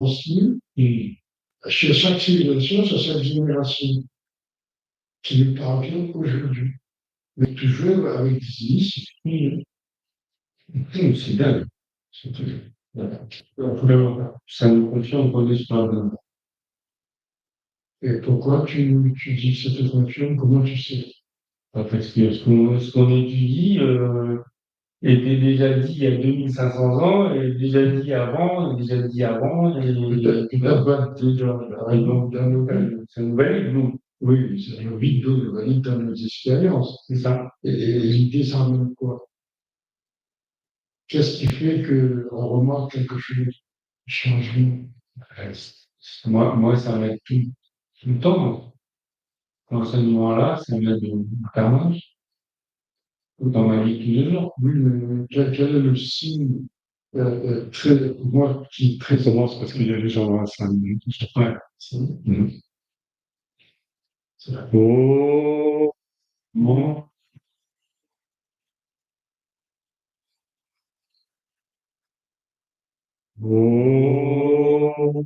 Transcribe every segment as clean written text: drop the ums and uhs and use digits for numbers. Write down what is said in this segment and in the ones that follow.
aussi, chez chaque civilisation, c'est chaque génération qui nous parvient aujourd'hui, mais toujours avec des initiatives. C'est dingue. C'est dingue. Voilà. Vraiment, ça nous confirme qu'on est sur la bonne voie. Et pourquoi tu dis que ça te confirme? Comment tu sais? Parce que ce qu'on étudie était déjà dit il y a 2500 ans, et déjà dit avant, et déjà dit avant, et la boîte déjà, donc ça nous valide, nous. Oui, ça nous valide dans nos expériences. C'est ça. Et l'idée, ça amène quoi? Qu'est-ce qui fait qu'on remarque quelque chose? Changement. Euh, moi, ça m'aide tout le temps. L'enseignement-là, ça m'aide vraiment dans ma vie de tous les jours. Oui, mais quel est le signe moi qui très commence parce qu'il y a des gens dans la salle. Ouais. Mhm. Oh, bon, oh,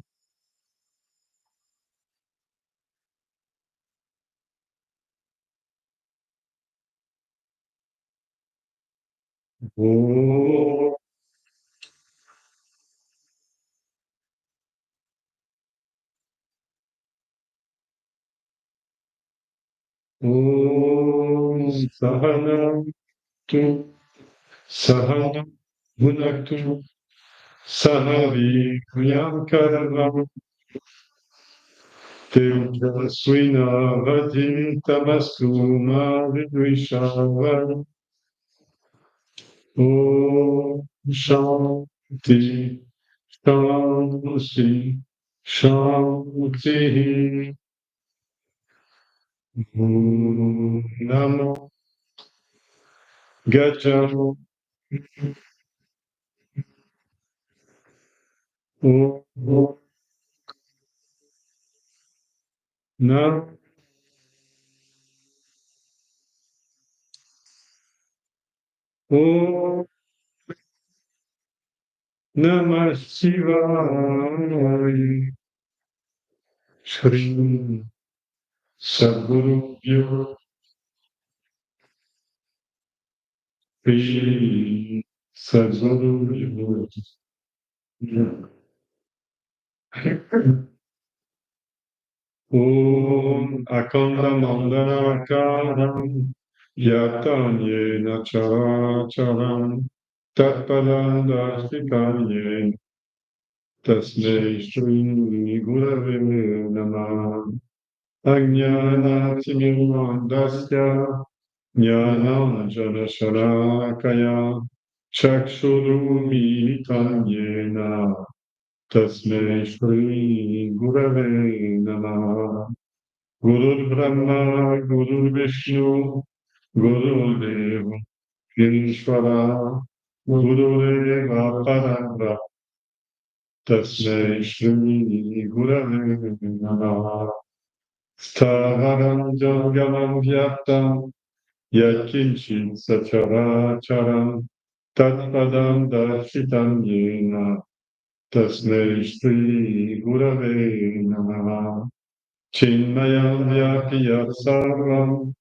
oh, oh, Sahana, tu, Sahana, Bunaktu, Sahavi, Kuyankarava, Tejaswina, Vadim, Tamastu, Mavidvishava, Om Shanti, Shanti, Shanti. Om Namo Gacchamo. Om Nam. Om Namah Shivaya. Shri Sadguru Bhyo. Shri Sadguru Bhyo. Om Akandamandakaram Yatanyena Characharam Tatpadandastikamye Tasmei Shri Gurave Namah Ajnanatimimandasya Jnananjana Sharakaya Chakshurumilitam Yena Tasmei Shri Gurave Namah Guru Brahma, Guru Vishnu, Guru Deva, Ishvara, Guru Deva Parambra, Tasmai Shri Gurave Namaha. Sthavaram Jangamam Vyaptam, Yakinchit Sachara Charam, Tatpadam Darshitam Yena, Tasmai Shri Gurave Namaha. Chinmayam Vyapiyat Sarvam,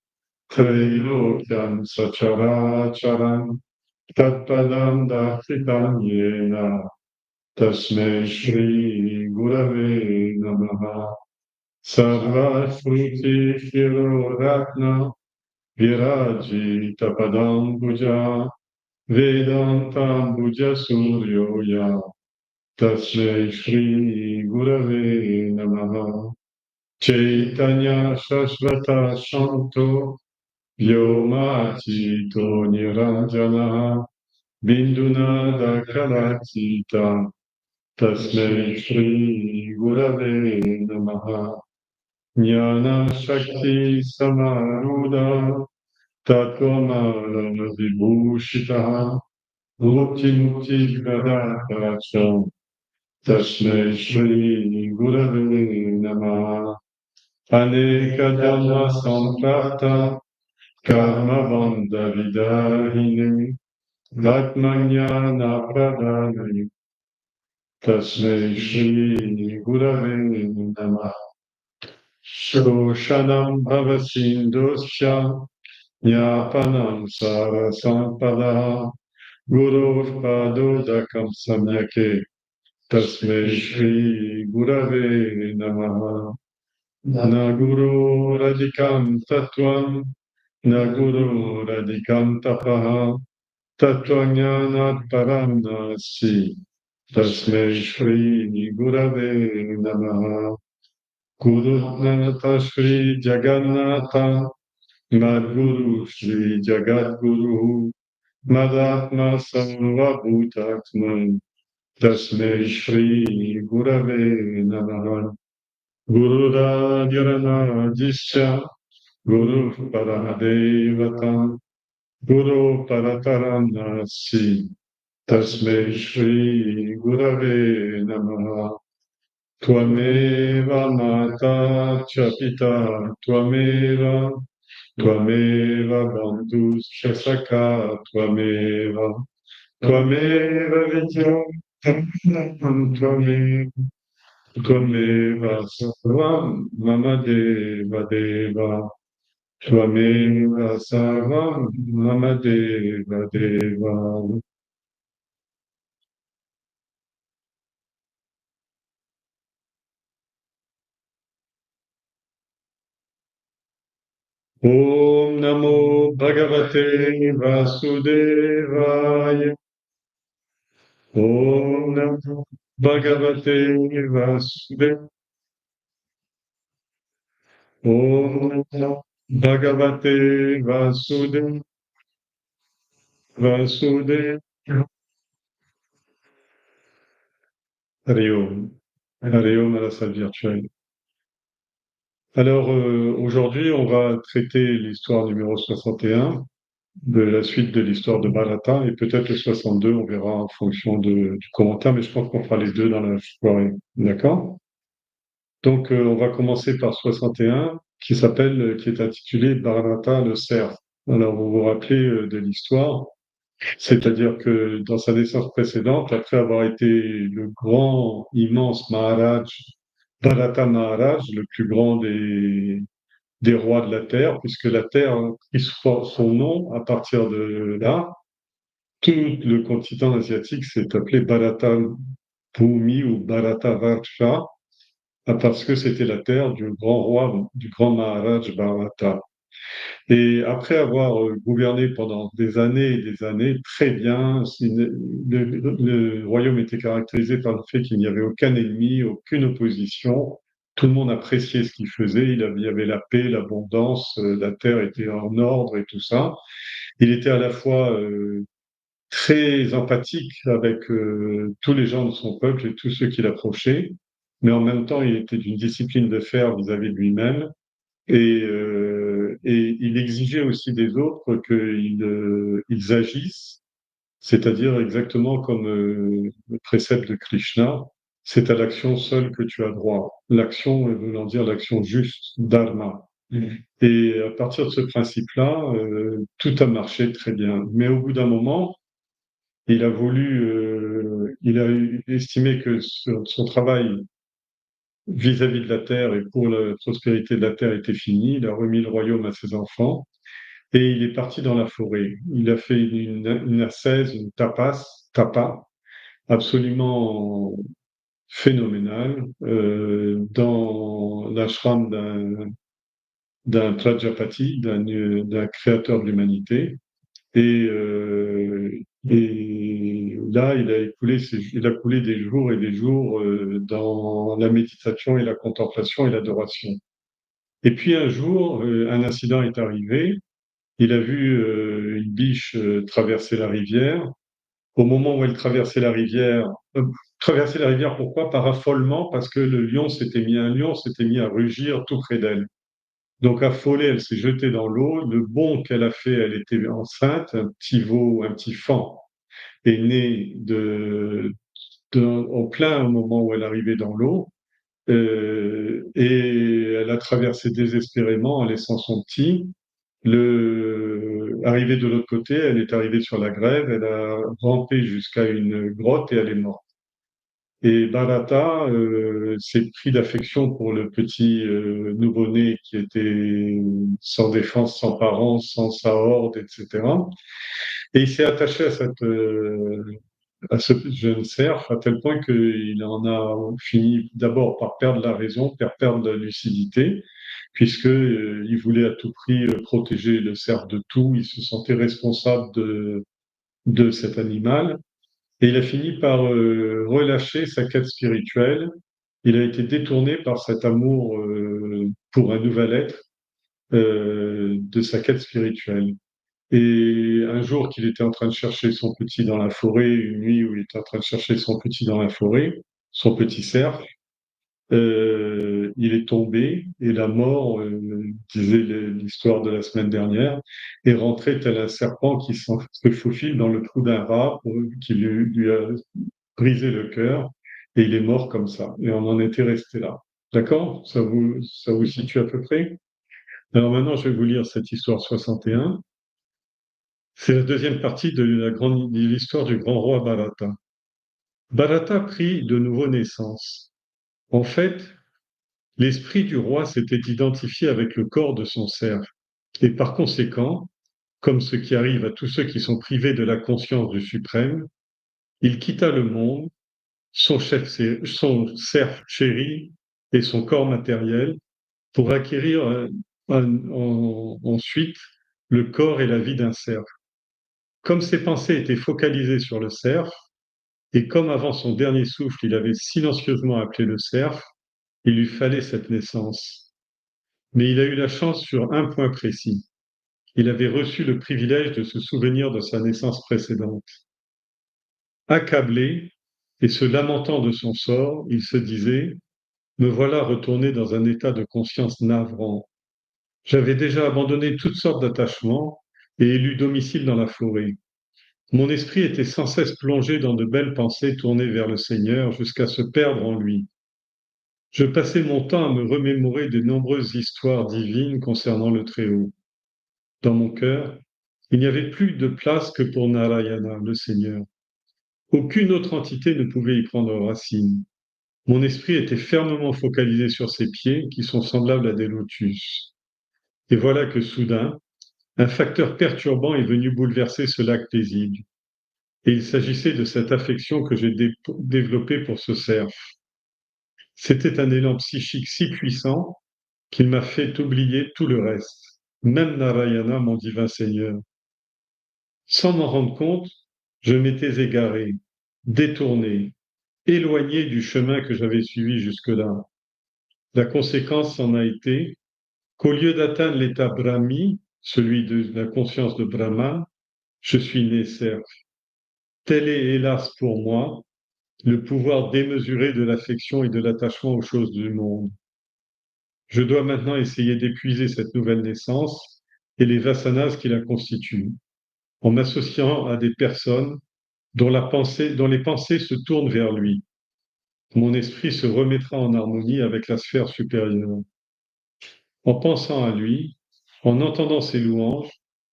Trailokyam Sacharacharam Tatpadam Darshitam Yena Tasmai Shri Gurave Namaha. Sarva Shruti Shiroratna Viraji Tapadam Buja Vedantam Buja Suryoya Tasmai Shri Gurave Namaha. Chaitanya Shashvata Shanto Vyomati Niranjana Binduna Dakaratita Tasmai Shri Gurave Namaha. Jnana Shakti Samaruda Tatvamala Vibhushita Mukti Mukti Gadata Tasmai Shri Gurave Namaha. Aneka Dhamma Samprata Karma Bandha Vidahine Atmanyana Pradhani Tasmai Shri Gurave Namah. Shoshanam Bhavasindosya Nyapanam Sarasampada Guru Padodakam Samyake Tasmai Shri Gurave Namah. Na Guru Radhikam Tatvam Na Guru Radhikam Tapaha Tattvajnanat Param Nasi Tasmai Shri Gurave Namaha. Gurunatha Shri Jagannatha Madguru Shri Jagadguru Madatma Sarvabhutatman Tasmai Shri Gurave Namaha. Gurudadhyarana Jisya Guru Paramadevata Guru Parataranasi Tasmai Shri Gurave Namaha. Twameva Mata Chapita Twameva Bandhus Shasaka Twameva Vidya Twameva Sarvam Mama Deva Deva Twameva Sarvam Mama Deva Deva. Om Namo Bhagavate Vasudevaya. Om Namo Bhagavate Vasudevaya. Om Namo Bhagavate Vasudevaya. Vasudevaya. Hari Om. Hari Om à la salle virtuelle. Alors, aujourd'hui, on va traiter l'histoire numéro 61, de la suite de l'histoire de Bharata, et peut-être le 62, on verra en fonction du commentaire, mais je pense qu'on fera les deux dans la soirée. D'accord? Donc, on va commencer par 61, qui est intitulé Bharata le cerf. Alors, vous vous rappelez de l'histoire, c'est-à-dire que dans sa naissance précédente, après avoir été le grand, immense Maharaj, Bharata Maharaj, le plus grand des rois de la Terre, puisque la Terre a pris son nom à partir de là. Tout le continent asiatique s'est appelé Bharata Bhumi ou Bharata Varsha, parce que c'était la terre du grand roi, du grand Maharaj Bharata. Et après avoir gouverné pendant des années et des années, très bien, le royaume était caractérisé par le fait qu'il n'y avait aucun ennemi, aucune opposition. Tout le monde appréciait ce qu'il faisait. Il y avait la paix, l'abondance, la terre était en ordre et tout ça. Il était à la fois très empathique avec tous les gens de son peuple et tous ceux qui l'approchaient, mais en même temps, il était d'une discipline de fer vis-à-vis de lui-même et il exigeait aussi des autres qu'ils agissent, c'est-à-dire exactement comme le précepte de Krishna, c'est à l'action seule que tu as droit. L'action voulant dire l'action juste, dharma. Et à partir de ce principe-là, tout a marché très bien. Mais au bout d'un moment, il a estimé que son travail vis-à-vis de la terre et pour la prospérité de la terre était fini. Il a remis le royaume à ses enfants et il est parti dans la forêt. Il a fait une ascèse, une tapa, absolument phénoménale dans l'ashram d'un Prajapati, d'un créateur de l'humanité. Et là, il a coulé des jours et des jours dans la méditation et la contemplation et l'adoration. Et puis un jour, un incident est arrivé. Il a vu une biche traverser la rivière. Au moment où elle traversait la rivière, pourquoi? Par affolement, parce que un lion s'était mis à rugir tout près d'elle. Donc affolée, elle s'est jetée dans l'eau. Le bond qu'elle a fait, elle était enceinte. Un petit veau, un petit faon est né en plein au moment où elle arrivait dans l'eau. Et elle a traversé désespérément en laissant son petit. Arrivée de l'autre côté, elle est arrivée sur la grève. Elle a rampé jusqu'à une grotte et elle est morte. Et Bharata s'est pris d'affection pour le petit nouveau-né qui était sans défense, sans parents, sans sa horde, etc. Et il s'est attaché à ce jeune cerf à tel point qu'il en a fini d'abord par perdre la raison, par perdre la lucidité, puisque il voulait à tout prix protéger le cerf de tout. Il se sentait responsable de cet animal. Et il a fini par relâcher sa quête spirituelle. Il a été détourné par cet amour pour un nouvel être de sa quête spirituelle. Et un jour qu'il était en train de chercher son petit dans la forêt, une nuit où il était en train de chercher son petit dans la forêt, son petit cerf, il est tombé et la mort, disait l'histoire de la semaine dernière, est rentré tel un serpent qui se faufile dans le trou d'un rat qui lui a brisé le cœur et il est mort comme ça. Et on en était resté là. D'accord? Ça vous situe à peu près? Alors maintenant, je vais vous lire cette histoire 61. C'est la deuxième partie de l'histoire du grand roi Bharata. Bharata prit de nouveau naissance. En fait, l'esprit du roi s'était identifié avec le corps de son cerf. Et par conséquent, comme ce qui arrive à tous ceux qui sont privés de la conscience du suprême, il quitta le monde, son cerf chéri et son corps matériel pour acquérir ensuite le corps et la vie d'un cerf. Comme ses pensées étaient focalisées sur le cerf, et comme avant son dernier souffle, il avait silencieusement appelé le cerf, il lui fallait cette naissance. Mais il a eu la chance sur un point précis. Il avait reçu le privilège de se souvenir de sa naissance précédente. Accablé et se lamentant de son sort, il se disait: me voilà retourné dans un état de conscience navrant. J'avais déjà abandonné toutes sortes d'attachements et élu domicile dans la forêt. Mon esprit était sans cesse plongé dans de belles pensées tournées vers le Seigneur jusqu'à se perdre en lui. Je passais mon temps à me remémorer de nombreuses histoires divines concernant le Très-Haut. Dans mon cœur, il n'y avait plus de place que pour Narayana, le Seigneur. Aucune autre entité ne pouvait y prendre racine. Mon esprit était fermement focalisé sur ses pieds, qui sont semblables à des lotus. Et voilà que soudain, un facteur perturbant est venu bouleverser ce lac paisible. Et il s'agissait de cette affection que j'ai développée pour ce cerf. C'était un élan psychique si puissant qu'il m'a fait oublier tout le reste, même Narayana, mon divin Seigneur. Sans m'en rendre compte, je m'étais égaré, détourné, éloigné du chemin que j'avais suivi jusque-là. La conséquence en a été qu'au lieu d'atteindre l'état Brahmi, celui de la conscience de Brahman, je suis né cerf. Tel est, hélas pour moi, le pouvoir démesuré de l'affection et de l'attachement aux choses du monde. Je dois maintenant essayer d'épuiser cette nouvelle naissance et les vasanas qui la constituent, en m'associant à des personnes dont les pensées se tournent vers lui. Mon esprit se remettra en harmonie avec la sphère supérieure. En pensant à lui, en entendant ses louanges,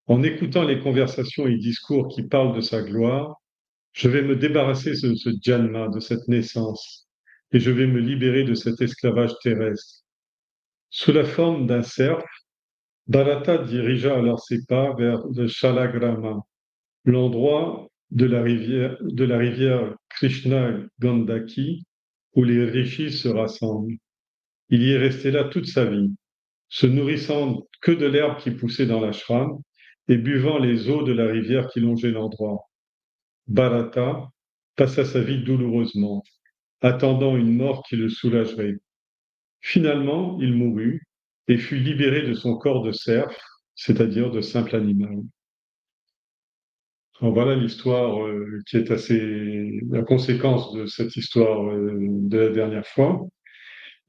en écoutant les conversations et discours qui parlent de sa gloire, je vais me débarrasser de ce janma, de cette naissance, et je vais me libérer de cet esclavage terrestre. Sous la forme d'un cerf, Bharata dirigea alors ses pas vers le Shalagrama, l'endroit de la rivière Krishna Gandaki où les rishis se rassemblent. Il y est resté là toute sa vie, se nourrissant que de l'herbe qui poussait dans l'ashram et buvant les eaux de la rivière qui longeait l'endroit. Bharata passa sa vie douloureusement, attendant une mort qui le soulagerait. Finalement, il mourut et fut libéré de son corps de cerf, c'est-à-dire de simple animal. Alors voilà l'histoire qui est assez la conséquence de cette histoire de la dernière fois.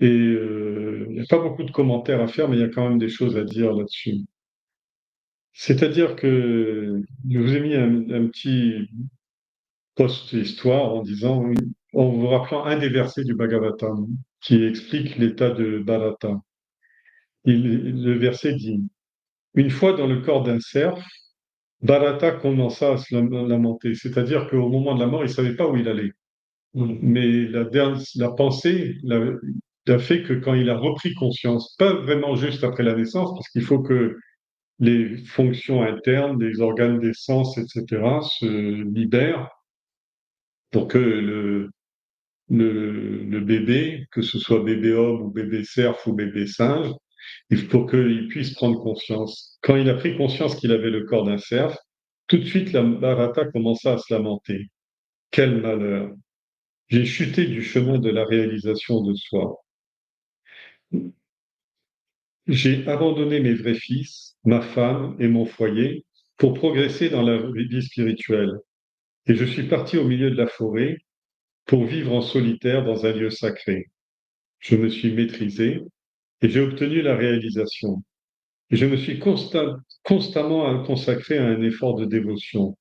Et il n'y a pas beaucoup de commentaires à faire, mais il y a quand même des choses à dire là-dessus. C'est-à-dire que je vous ai mis un petit post-histoire en disant, en vous rappelant un des versets du Bhagavatam qui explique l'état de Bharata. Le verset dit: une fois dans le corps d'un cerf, Bharata commença à se lamenter, c'est-à-dire qu'au moment de la mort, il ne savait pas où il allait. Mais la pensée a fait que quand il a repris conscience, pas vraiment juste après la naissance, parce qu'il faut que les fonctions internes des organes des sens, etc., se libèrent pour que le bébé, que ce soit bébé homme ou bébé cerf ou bébé singe, pour qu'il puisse prendre conscience. Quand il a pris conscience qu'il avait le corps d'un cerf, tout de suite la Bharata commença à se lamenter. Quel malheur! J'ai chuté du chemin de la réalisation de soi. J'ai abandonné mes vrais fils, ma femme et mon foyer pour progresser dans la vie spirituelle. Et je suis parti au milieu de la forêt pour vivre en solitaire dans un lieu sacré. Je me suis maîtrisé et j'ai obtenu la réalisation. Et je me suis constamment consacré à un effort de dévotion,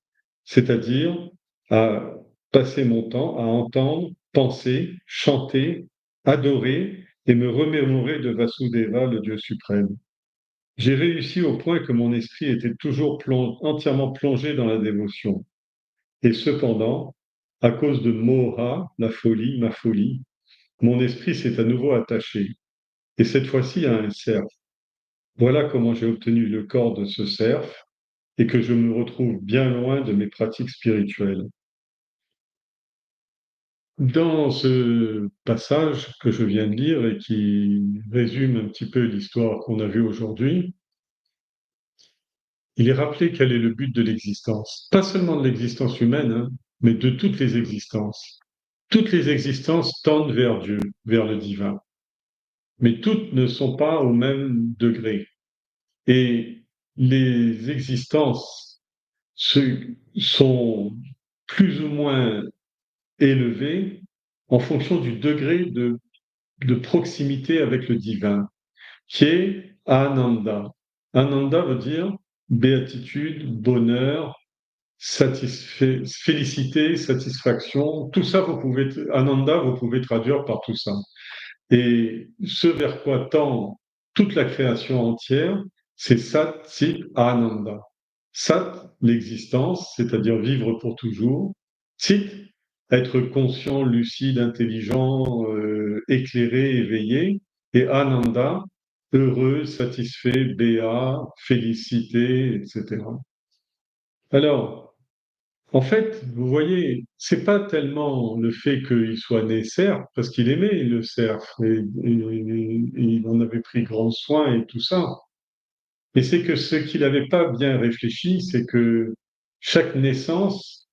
c'est-à-dire à passer mon temps à entendre, penser, chanter, adorer et me remémorer de Vasudeva, le Dieu suprême. J'ai réussi au point que mon esprit était toujours entièrement plongé dans la dévotion. Et cependant, à cause de Moha, la folie, ma folie, mon esprit s'est à nouveau attaché, et cette fois-ci à un cerf. Voilà comment j'ai obtenu le corps de ce cerf et que je me retrouve bien loin de mes pratiques spirituelles. Dans ce passage que je viens de lire et qui résume un petit peu l'histoire qu'on a vue aujourd'hui, il est rappelé quel est le but de l'existence. Pas seulement de l'existence humaine, hein, mais de toutes les existences. Toutes les existences tendent vers Dieu, vers le divin, mais toutes ne sont pas au même degré. Et les existences sont plus ou moins élevées en fonction du degré de proximité avec le divin, qui est Ananda. Ananda veut dire béatitude, bonheur, félicité, satisfaction. Tout ça, Ananda, vous pouvez traduire par tout ça. Et ce vers quoi tend toute la création entière, c'est Sat Chit Ananda. Sat, l'existence, c'est-à-dire vivre pour toujours. Chit, être conscient, lucide, intelligent, éclairé, éveillé. Et Ananda, heureux, satisfait, béat, félicité, etc. Alors, en fait, vous voyez, c'est pas tellement le fait qu'il soit né cerf, parce qu'il aimait le cerf et il en avait pris grand soin et tout ça. Mais c'est que ce qu'il n'avait pas bien réfléchi, c'est que chaque naissance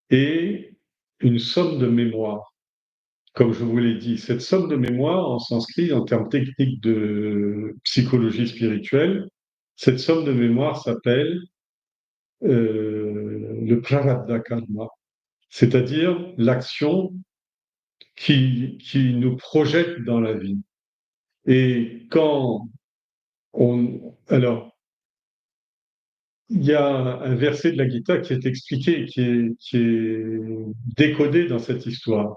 est une somme de mémoire. Comme je vous l'ai dit, cette somme de mémoire, en sanskrit, en termes techniques de psychologie spirituelle, cette somme de mémoire s'appelle le prarabdha karma, c'est-à-dire l'action qui nous projette dans la vie. Et quand alors, il y a un verset de la Gita qui est expliqué, qui est décodé dans cette histoire.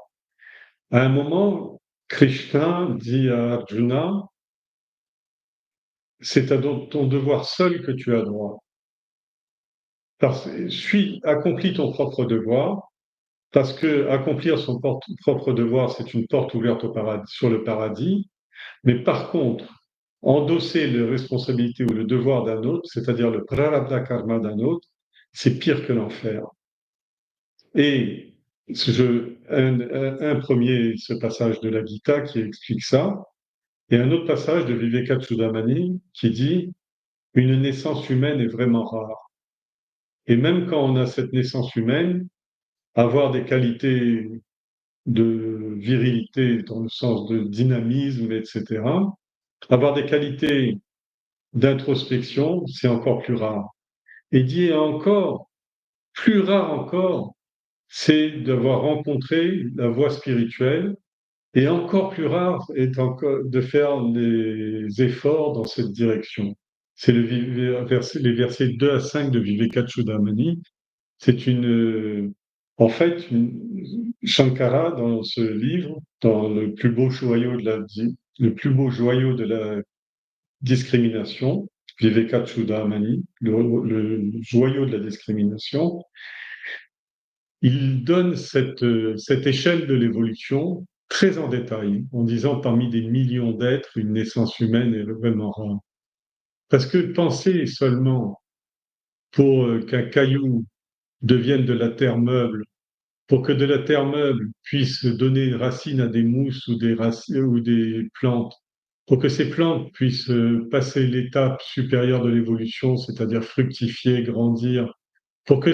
À un moment, Krishna dit à Arjuna, c'est à ton devoir seul que tu as droit. Accomplis ton propre devoir, parce que accomplir son propre devoir, c'est une porte ouverte au paradis, sur le paradis. Mais par contre, endosser les responsabilités ou le devoir d'un autre, c'est-à-dire le prarabdha karma d'un autre, c'est pire que l'enfer. Et un premier, ce passage de la Gita qui explique ça, et un autre passage de Vivekachudamani qui dit une naissance humaine est vraiment rare. Et même quand on a cette naissance humaine, avoir des qualités de virilité dans le sens de dynamisme, etc., avoir des qualités d'introspection, c'est encore plus rare. Et dit encore, plus rare encore, c'est d'avoir rencontré la voie spirituelle. Et encore plus rare est encore de faire des efforts dans cette direction. C'est les versets 2 à 5 de Vivekachudamani. C'est en fait, Shankara, dans ce livre, dans le plus beau joyau de la discrimination, Vivekachudamani, le joyau de la discrimination, il donne cette échelle de l'évolution très en détail, en disant parmi des millions d'êtres, une naissance humaine est vraiment rare. Parce que penser seulement pour qu'un caillou devienne de la terre meuble, pour que de la terre meuble puisse donner racine à des mousses ou ou des plantes, pour que ces plantes puissent passer l'étape supérieure de l'évolution, c'est-à-dire fructifier, grandir, pour que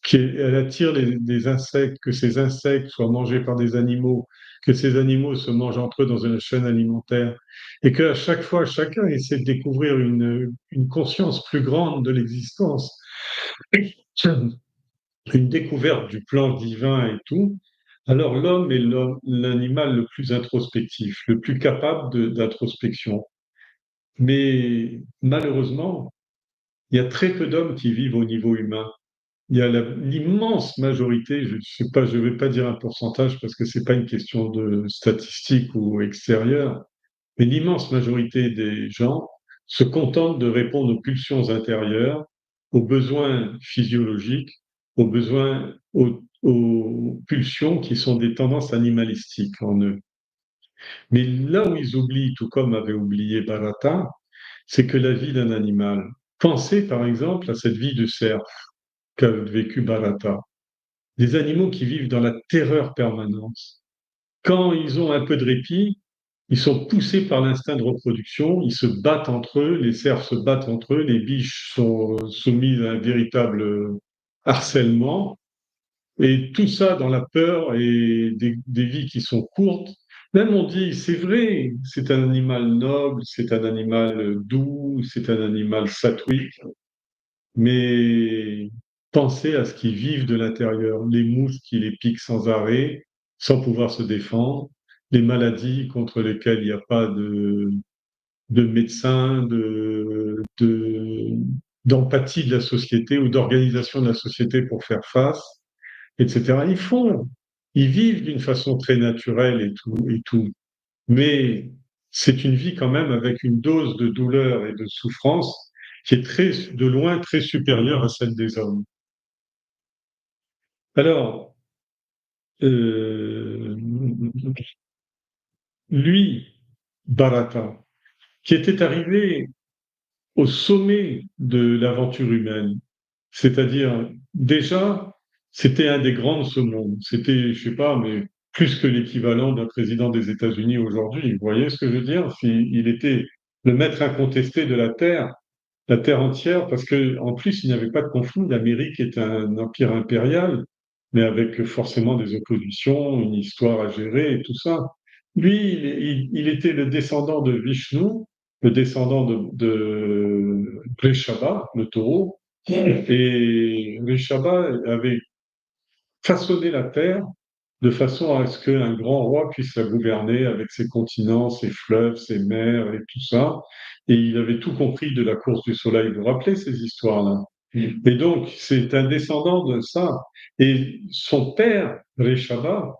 qu'elle attire des insectes, que ces insectes soient mangés par des animaux, que ces animaux se mangent entre eux dans une chaîne alimentaire, et qu'à chaque fois, chacun essaie de découvrir une conscience plus grande de l'existence, une découverte du plan divin et tout, alors l'homme est l'animal le plus introspectif, le plus capable d'introspection. Mais malheureusement, il y a très peu d'hommes qui vivent au niveau humain. Il y a l'immense majorité, je ne sais pas, je vais pas dire un pourcentage parce que c'est pas une question de statistique ou extérieure, mais l'immense majorité des gens se contentent de répondre aux pulsions intérieures, aux besoins physiologiques, aux pulsions qui sont des tendances animalistiques en eux. Mais là où ils oublient, tout comme avait oublié Bharata, c'est que la vie d'un animal, pensez par exemple à cette vie de cerf qu'a vécu Bharata, des animaux qui vivent dans la terreur permanente. Quand ils ont un peu de répit, ils sont poussés par l'instinct de reproduction, ils se battent entre eux, les cerfs se battent entre eux, les biches sont soumises à un véritable harcèlement, et tout ça dans la peur et des vies qui sont courtes. Même on dit, c'est vrai, c'est un animal noble, c'est un animal doux, c'est un animal satouique, mais pensez à ce qu'ils vivent de l'intérieur, les mouches qui les piquent sans arrêt, sans pouvoir se défendre, les maladies contre lesquelles il n'y a pas de médecin, d'empathie de la société ou d'organisation de la société pour faire face, etc. Ils vivent d'une façon très naturelle et tout. Mais c'est une vie quand même avec une dose de douleur et de souffrance qui est de loin très supérieure à celle des hommes. Alors, euh, lui, Bharata, qui était arrivé au sommet de l'aventure humaine, c'est-à-dire déjà, c'était un des grands de ce monde. C'était, je sais pas, mais plus que l'équivalent d'un président des États-Unis aujourd'hui. Vous voyez ce que je veux dire? Il était le maître incontesté de la terre entière, parce que en plus, il n'y avait pas de conflit. L'Amérique est un empire impérial, mais avec forcément des oppositions, une histoire à gérer et tout ça. Lui, il était le descendant de Vishnu, le descendant de Vrishabha, le taureau, et Vrishabha avait façonné la terre de façon à ce qu'un grand roi puisse la gouverner avec ses continents, ses fleuves, ses mers et tout ça. Et il avait tout compris de la course du soleil. Vous vous rappelez ces histoires-là? Et donc, c'est un descendant de ça. Et son père, Reshaba,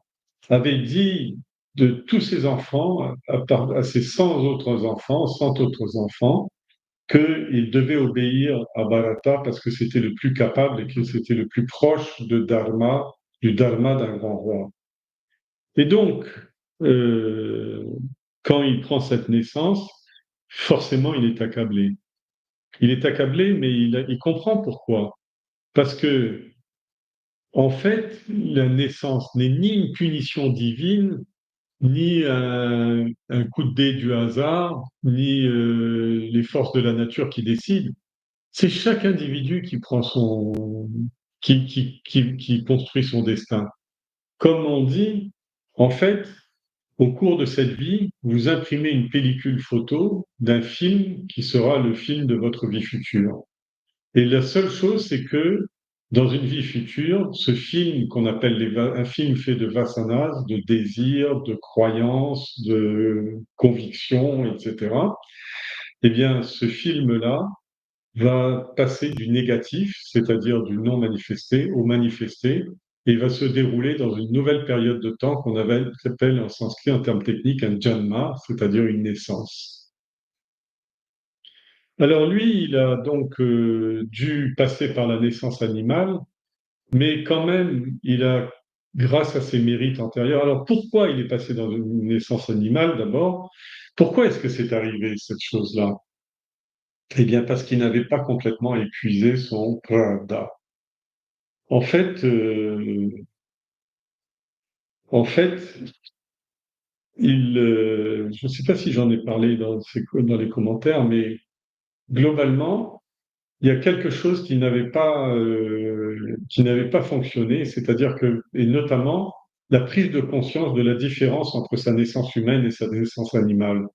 avait dit de tous ses enfants, à ses 100 autres enfants, 100 autres enfants, qu'il devait obéir à Bharata parce que c'était le plus capable et que c'était le plus proche du dharma d'un grand roi. Et donc, euh, quand il prend cette naissance, forcément, il est accablé. Il est accablé, mais il comprend pourquoi. Parce que, en fait, la naissance n'est ni une punition divine, ni un coup de dé du hasard, ni les forces de la nature qui décident. C'est chaque individu qui prend qui construit son destin. Comme on dit, en fait, au cours de cette vie, vous imprimez une pellicule photo d'un film qui sera le film de votre vie future. Et la seule chose, c'est que dans une vie future, ce film qu'on appelle un film fait de vasanas, de désirs, de croyances, de convictions, etc., eh bien, ce film-là va passer du négatif, c'est-à-dire du non manifesté, au manifesté, et va se dérouler dans une nouvelle période de temps appelle en sanskrit, en termes techniques, un janma, c'est-à-dire une naissance. Alors lui, il a donc dû passer par la naissance animale mais quand même, il a, grâce à ses mérites antérieurs. Alors pourquoi il est passé dans une naissance animale d'abord? Pourquoi est-ce que c'est arrivé cette chose-là? Eh bien, parce qu'il n'avait pas complètement épuisé son prada. En fait, euh, en fait, je ne sais pas si j'en ai parlé dans les commentaires, mais globalement, il y a quelque chose qui n'avait pas fonctionné, c'est-à-dire que, et notamment, la prise de conscience de la différence entre sa naissance humaine et sa naissance animale.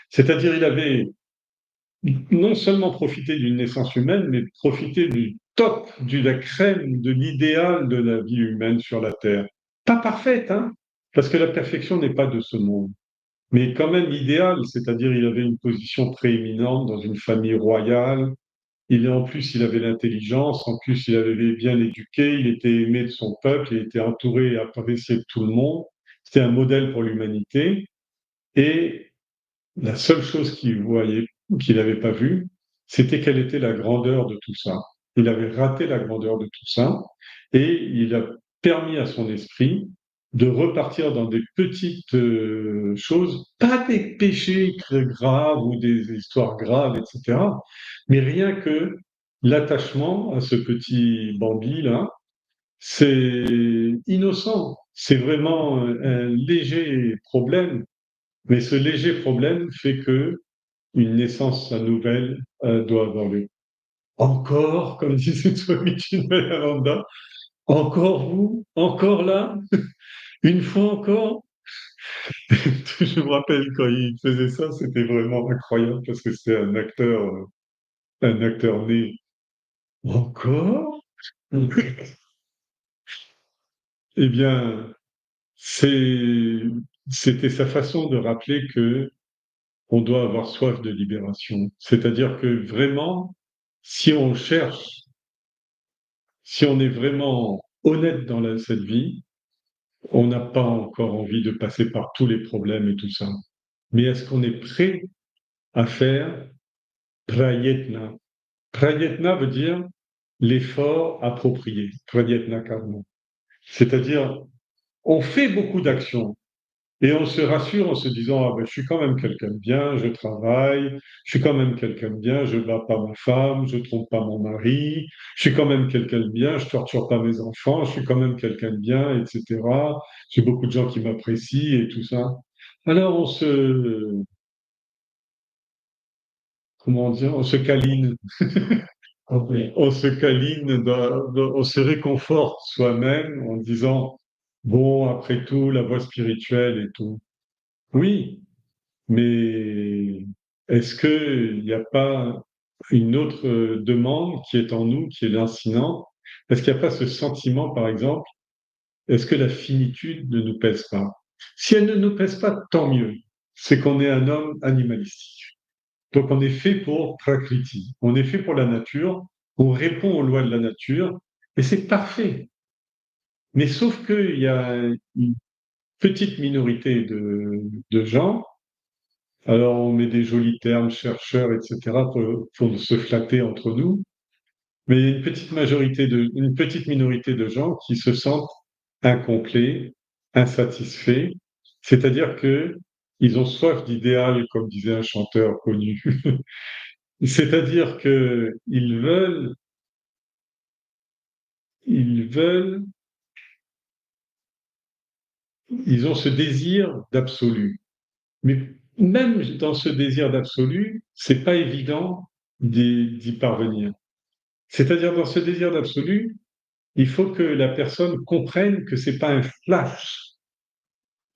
C'est-à-dire, il avait non seulement profité d'une naissance humaine, mais profité du top, de la crème, de l'idéal de la vie humaine sur la Terre. Pas parfaite, hein, parce que la perfection n'est pas de ce monde, mais quand même idéal, c'est-à-dire il avait une position prééminente dans une famille royale, en plus, il avait l'intelligence, en plus, il avait bien éduqué, il était aimé de son peuple, il était entouré et apprécié de tout le monde. C'était un modèle pour l'humanité. Et la seule chose qu'il n'avait pas vue, c'était quelle était la grandeur de tout ça. Il avait raté la grandeur de tout ça et il a permis à son esprit de repartir dans des petites choses, pas des péchés graves ou des histoires graves, etc., mais rien que l'attachement à ce petit Bambi-là, c'est innocent, c'est vraiment un léger problème, mais ce léger problème fait que une naissance nouvelle doit avoir lieu. Encore, comme disait Swami Chinmayananda, encore vous, encore là, une fois encore. Je me rappelle quand il faisait ça, c'était vraiment incroyable parce que c'était un acteur né. Encore? Eh bien, c'est, c'était sa façon de rappeler que on doit avoir soif de libération. C'est-à-dire que vraiment, si on cherche, si on est vraiment honnête dans cette vie, on n'a pas encore envie de passer par tous les problèmes et tout ça. Mais est-ce qu'on est prêt à faire prayetna? Prayetna veut dire l'effort approprié. Prayetna karma. C'est-à-dire, on fait beaucoup d'actions et on se rassure en se disant, ah ben, je suis quand même quelqu'un de bien, je travaille, je suis quand même quelqu'un de bien, je ne bats pas ma femme, je ne trompe pas mon mari, je suis quand même quelqu'un de bien, je ne torture pas mes enfants, je suis quand même quelqu'un de bien, etc. J'ai beaucoup de gens qui m'apprécient et tout ça. Alors comment dire, on se câline. On se câline, on se réconforte soi-même en disant, bon, après tout, la voie spirituelle et tout. Oui, mais est-ce qu'il n'y a pas une autre demande qui est en nous, qui est lancinante? Est-ce qu'il n'y a pas ce sentiment, par exemple, est-ce que la finitude ne nous pèse pas? Si elle ne nous pèse pas, tant mieux. C'est qu'on est un homme animalistique. Donc on est fait pour Prakriti, on est fait pour la nature, on répond aux lois de la nature, et c'est parfait. Mais sauf qu'il y a une petite minorité de gens, alors on met des jolis termes, chercheurs, etc., pour se flatter entre nous, mais il y a une petite minorité de gens qui se sentent incomplets, insatisfaits, c'est-à-dire que ils ont soif d'idéal, comme disait un chanteur connu. C'est-à-dire que ils veulent, ils ont ce désir d'absolu. Mais même dans ce désir d'absolu, c'est pas évident d'y parvenir. C'est-à-dire dans ce désir d'absolu, il faut que la personne comprenne que c'est pas un flash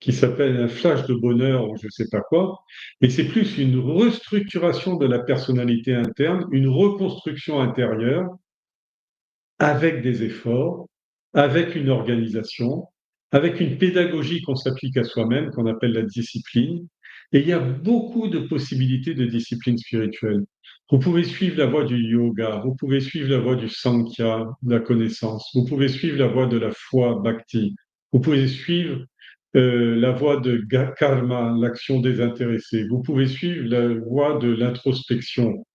qui s'appelle un flash de bonheur ou je sais pas quoi, mais c'est plus une restructuration de la personnalité interne, une reconstruction intérieure avec des efforts, avec une organisation, avec une pédagogie qu'on s'applique à soi-même, qu'on appelle la discipline. Et il y a beaucoup de possibilités de discipline spirituelle. Vous pouvez suivre la voie du yoga, vous pouvez suivre la voie du sankhya, de la connaissance, vous pouvez suivre la voie de la foi bhakti, vous pouvez suivre la voie de karma, l'action désintéressée, vous pouvez suivre la voie de l'introspection,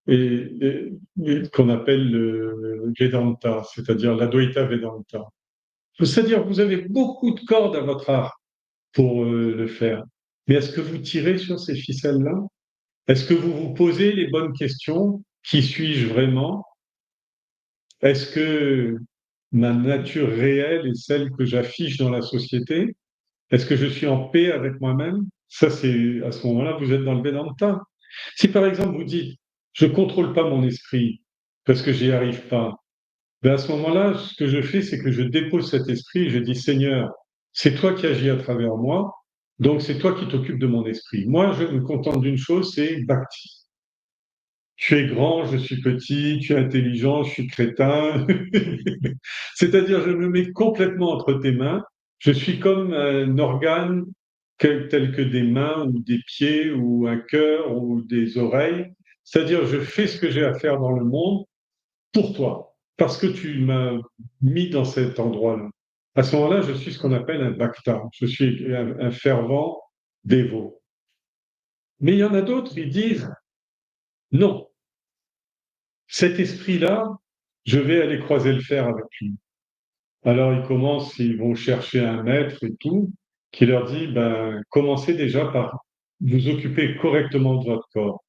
qu'on appelle le Vedanta, c'est-à-dire l'Advaita Vedanta. C'est-à-dire que vous avez beaucoup de cordes à votre arc pour le faire. Mais est-ce que vous tirez sur ces ficelles-là? Est-ce que vous vous posez les bonnes questions? Qui suis-je vraiment? Est-ce que ma nature réelle est celle que j'affiche dans la société? Est-ce que je suis en paix avec moi-même? Ça, c'est à ce moment-là, vous êtes dans le Vedanta. Si par exemple vous dites, je contrôle pas mon esprit parce que j'y arrive pas, ben à ce moment-là, ce que je fais, c'est que je dépose cet esprit et je dis, Seigneur, c'est toi qui agis à travers moi, donc c'est toi qui t'occupes de mon esprit. Moi, je me contente d'une chose, c'est bhakti. Tu es grand, je suis petit, tu es intelligent, je suis crétin. C'est-à-dire, je me mets complètement entre tes mains. Je suis comme un organe tel que des mains ou des pieds ou un cœur ou des oreilles. C'est-à-dire, je fais ce que j'ai à faire dans le monde pour toi, parce que tu m'as mis dans cet endroit-là. À ce moment-là, je suis ce qu'on appelle un bhakta. Je suis un fervent dévot. Mais il y en a d'autres, ils disent, non, cet esprit-là, je vais aller croiser le fer avec lui. Alors ils commencent, ils vont chercher un maître et tout, qui leur dit, ben, commencez déjà par vous occuper correctement de votre corps.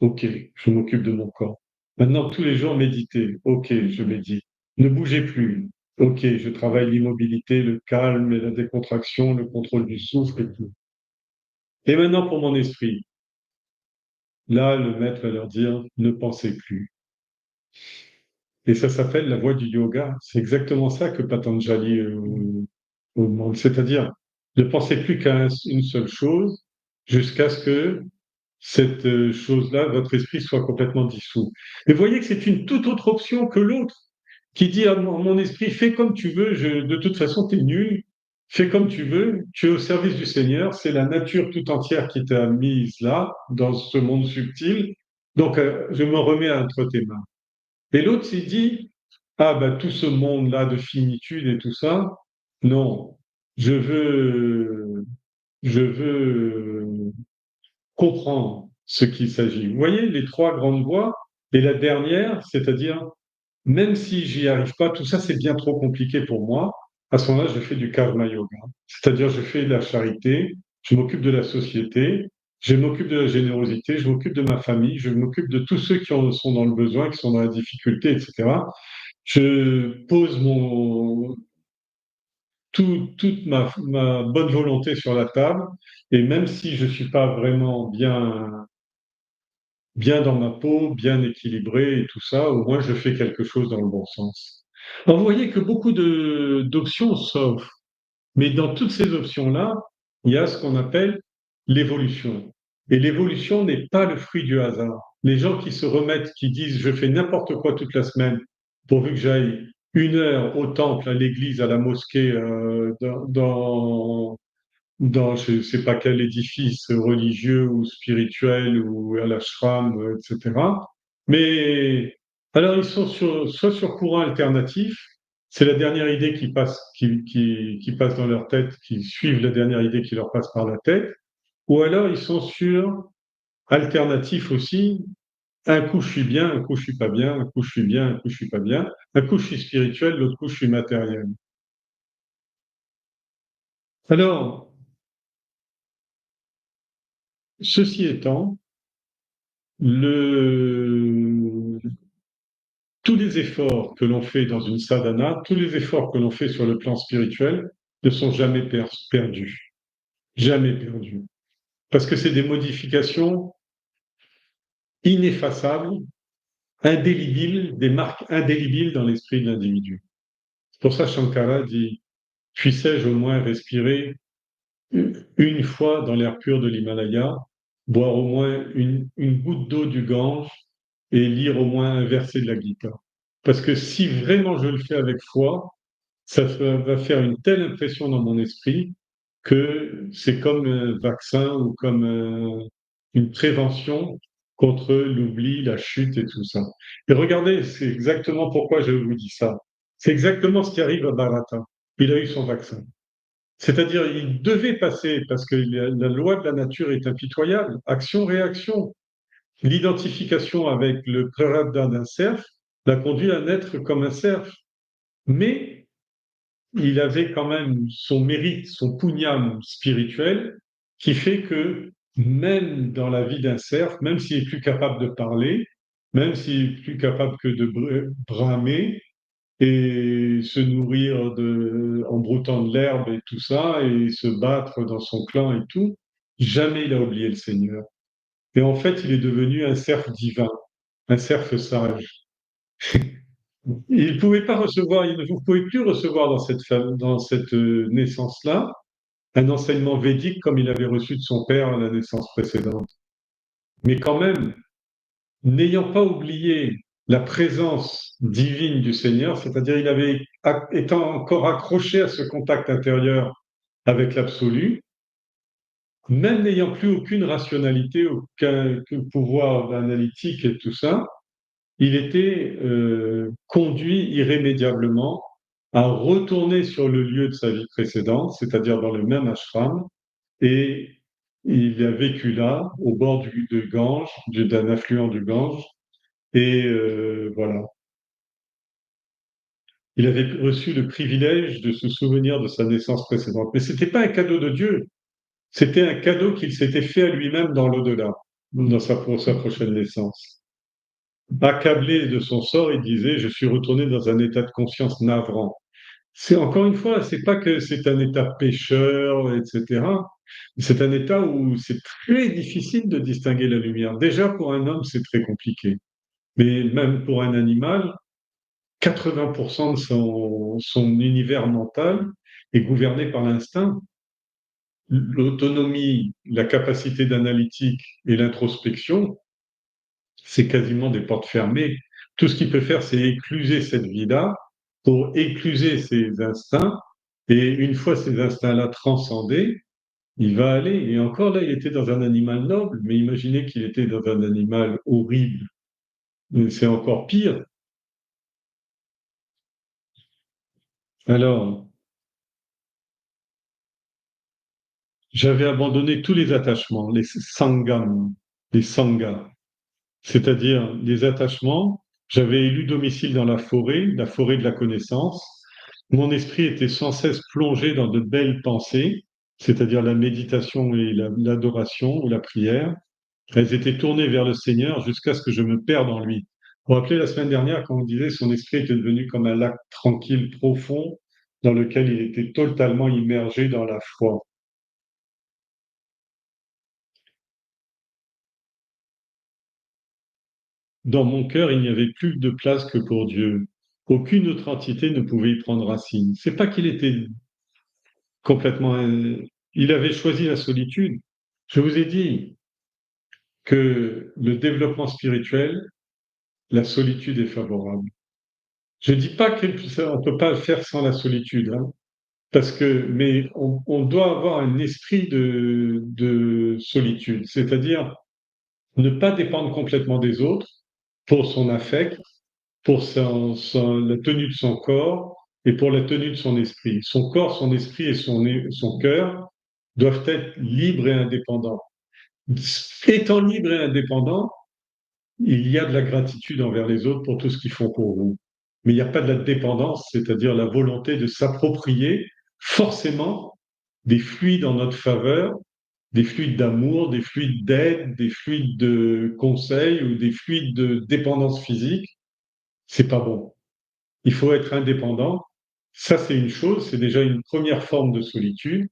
Ok, je m'occupe de mon corps. Maintenant, tous les jours, méditez. Ok, je médite. Ne bougez plus. Ok, je travaille l'immobilité, le calme et la décontraction, le contrôle du souffle et tout. Et maintenant, pour mon esprit, là, le maître va leur dire, ne pensez plus. Et ça s'appelle la voie du yoga. C'est exactement ça que Patanjali demande. C'est-à-dire, ne pensez plus qu'à une seule chose jusqu'à ce que cette chose-là, votre esprit soit complètement dissous. Mais voyez que c'est une toute autre option que l'autre, qui dit à mon esprit, fais comme tu veux, de toute façon, tu es nul, fais comme tu veux, tu es au service du Seigneur, c'est la nature tout entière qui t'a mise là, dans ce monde subtil, donc je me remets entre tes mains. Et l'autre s'est dit, ah ben tout ce monde-là de finitude et tout ça, non, je veux, je veux comprendre ce qu'il s'agit. Vous voyez les trois grandes voies, et la dernière, c'est-à-dire, même si j'y arrive pas, tout ça c'est bien trop compliqué pour moi, à ce moment-là, je fais du karma yoga. C'est-à-dire, je fais de la charité, je m'occupe de la société, je m'occupe de la générosité, je m'occupe de ma famille, je m'occupe de tous ceux qui en sont dans le besoin, qui sont dans la difficulté, etc. Je pose toute ma bonne volonté sur la table, et même si je suis pas vraiment bien dans ma peau, bien équilibré et tout ça, au moins je fais quelque chose dans le bon sens. Alors vous voyez que beaucoup d'options s'offrent, mais dans toutes ces options-là, il y a ce qu'on appelle l'évolution. Et l'évolution n'est pas le fruit du hasard. Les gens qui se remettent, qui disent je fais n'importe quoi toute la semaine, pourvu que j'aille 1 heure au temple, à l'église, à la mosquée, dans je ne sais pas quel édifice religieux ou spirituel ou à l'ashram, etc. Mais alors ils sont soit sur courant alternatif, c'est la dernière idée qui passe, qui passe dans leur tête, qui suivent la dernière idée qui leur passe par la tête, ou alors ils sont sur alternatif aussi. Un coup je suis bien, un coup je suis pas bien, un coup je suis bien, un coup je suis pas bien, un coup je suis spirituel, l'autre coup je suis matériel. Alors, ceci étant, le, tous les efforts que l'on fait dans une sadhana, tous les efforts que l'on fait sur le plan spirituel ne sont jamais perdus. Jamais perdus. Parce que c'est des modifications ineffaçables, indélébiles, des marques indélébiles dans l'esprit de l'individu. C'est pour ça Shankara dit, puissais-je au moins respirer une fois dans l'air pur de l'Himalaya, boire au moins une goutte d'eau du Gange et lire au moins un verset de la Gita. Parce que si vraiment je le fais avec foi, ça va faire une telle impression dans mon esprit que c'est comme un vaccin ou comme une prévention contre l'oubli, la chute et tout ça. Et regardez, c'est exactement pourquoi je vous dis ça. C'est exactement ce qui arrive à Bharata. Il a eu son vaccin. C'est-à-dire, il devait passer, parce que la loi de la nature est impitoyable, action-réaction. l'identification avec le prarabdha d'un cerf l'a conduit à naître comme un cerf. Mais il avait quand même son mérite, son punyam spirituel, qui fait que même dans la vie d'un cerf, même s'il est plus capable de parler, même s'il est plus capable que de bramer et se nourrir en broutant de l'herbe et tout ça, et se battre dans son clan et tout, jamais il a oublié le Seigneur. Et en fait, il est devenu un cerf divin, un cerf sage. Il ne pouvait pas recevoir, il ne vous pouvez plus recevoir dans cette naissance-là un enseignement védique comme il avait reçu de son père à la naissance précédente. Mais quand même, n'ayant pas oublié la présence divine du Seigneur, c'est-à-dire il avait, étant encore accroché à ce contact intérieur avec l'absolu, même n'ayant plus aucune rationalité, aucun pouvoir analytique et tout ça, il était conduit irrémédiablement à retourner sur le lieu de sa vie précédente, c'est-à-dire dans le même ashram, et il a vécu là, au bord du Gange, d'un affluent du Gange, et voilà. Il avait reçu le privilège de se souvenir de sa naissance précédente. Mais ce n'était pas un cadeau de Dieu, c'était un cadeau qu'il s'était fait à lui-même dans l'au-delà, pour sa prochaine naissance. Accablé de son sort, il disait, je suis retourné dans un état de conscience navrant. C'est encore une fois, c'est pas que c'est un état pécheur, etc. C'est un état où c'est très difficile de distinguer la lumière. Déjà, pour un homme, c'est très compliqué. Mais même pour un animal, 80% de son univers mental est gouverné par l'instinct. L'autonomie, la capacité d'analytique et l'introspection, c'est quasiment des portes fermées. Tout ce qu'il peut faire, c'est écluser cette vie-là pour écluser ses instincts. Et une fois ces instincts-là transcendés, il va aller. Et encore là, il était dans un animal noble, mais imaginez qu'il était dans un animal horrible. C'est encore pire. Alors, j'avais abandonné tous les attachements, les sangam, les sangas, c'est-à-dire les attachements. J'avais élu domicile dans la forêt de la connaissance. Mon esprit était sans cesse plongé dans de belles pensées, c'est-à-dire la méditation et l'adoration ou la prière. Elles étaient tournées vers le Seigneur jusqu'à ce que je me perde en lui. Vous vous rappelez la semaine dernière quand on disait son esprit était devenu comme un lac tranquille, profond, dans lequel il était totalement immergé dans la foi. Dans mon cœur, il n'y avait plus de place que pour Dieu. Aucune autre entité ne pouvait y prendre racine. C'est pas qu'il était complètement... il avait choisi la solitude. Je vous ai dit que le développement spirituel, la solitude est favorable. Je dis pas qu'on ne peut pas le faire sans la solitude, hein, mais on doit avoir un esprit de solitude, c'est-à-dire ne pas dépendre complètement des autres pour son affect, pour la tenue de son corps et pour la tenue de son esprit. Son corps, son esprit et son cœur doivent être libres et indépendants. Étant libres et indépendants, il y a de la gratitude envers les autres pour tout ce qu'ils font pour vous. Mais il n'y a pas de la dépendance, c'est-à-dire la volonté de s'approprier forcément des fluides en notre faveur, des fluides d'amour, des fluides d'aide, des fluides de conseil ou des fluides de dépendance physique. C'est pas bon. Il faut être indépendant. Ça, c'est une chose, c'est déjà une première forme de solitude.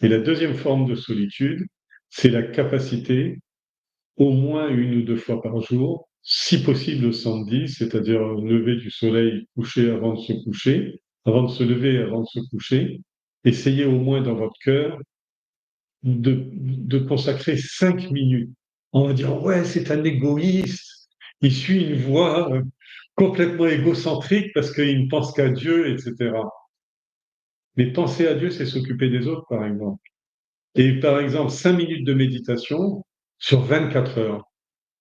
Et la deuxième forme de solitude, c'est la capacité, au moins une ou deux fois par jour, si possible le samedi, c'est-à-dire lever du soleil, coucher avant de se coucher, avant de se lever, avant de se coucher, essayez au moins dans votre cœur de consacrer 5 minutes. On va dire, ouais, c'est un égoïste, il suit une voie complètement égocentrique parce qu'il ne pense qu'à Dieu, etc. Mais penser à Dieu, c'est s'occuper des autres, par exemple. Et par exemple, 5 minutes de méditation sur 24 heures.